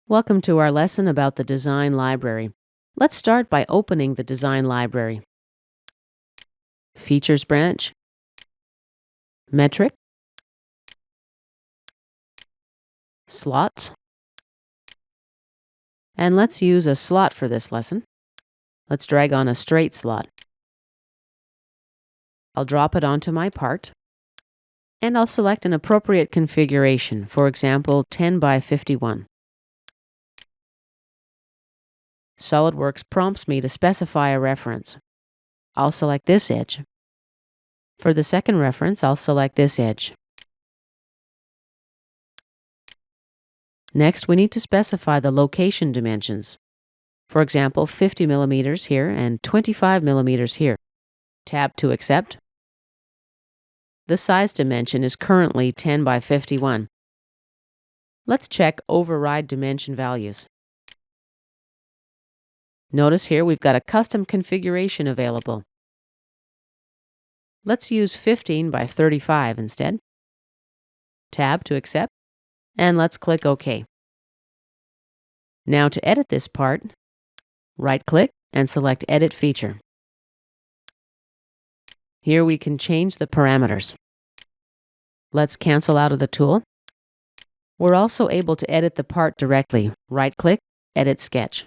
Welcome to our lesson about the Design Library. Let's start by opening the Design Library. Features branch, Metric, Slots, and let's use a slot for this lesson. Let's drag on a straight slot. I'll drop it onto my part, and I'll select an appropriate configuration, for example, 10 by 51. SOLIDWORKS prompts me to specify a reference. I'll select this edge. For the second reference, I'll select this edge. Next, we need to specify the location dimensions. For example, 50 millimeters here and 25 millimeters here. Tab to accept. The size dimension is currently 10 by 51. Let's check Override Dimension Values. Notice here we've got a custom configuration available. Let's use 15 by 35 instead. Tab to accept, and let's click OK. Now to edit this part, right-click and select Edit Feature. Here we can change the parameters. Let's cancel out of the tool. We're also able to edit the part directly. Right-click, Edit Sketch.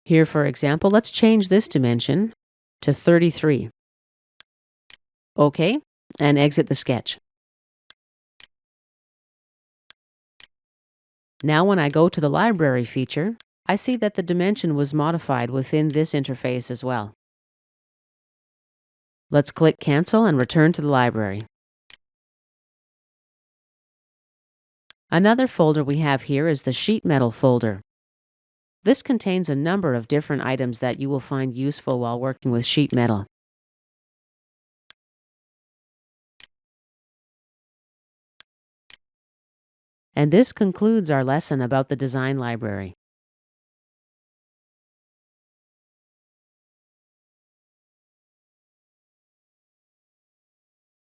Here, for example, let's change this dimension to 33. OK, and exit the sketch. Now when I go to the Library feature, I see that the dimension was modified within this interface as well. Let's click Cancel and return to the library. Another folder we have here is the Sheet Metal folder. This contains a number of different items that you will find useful while working with sheet metal. And this concludes our lesson about the Design Library.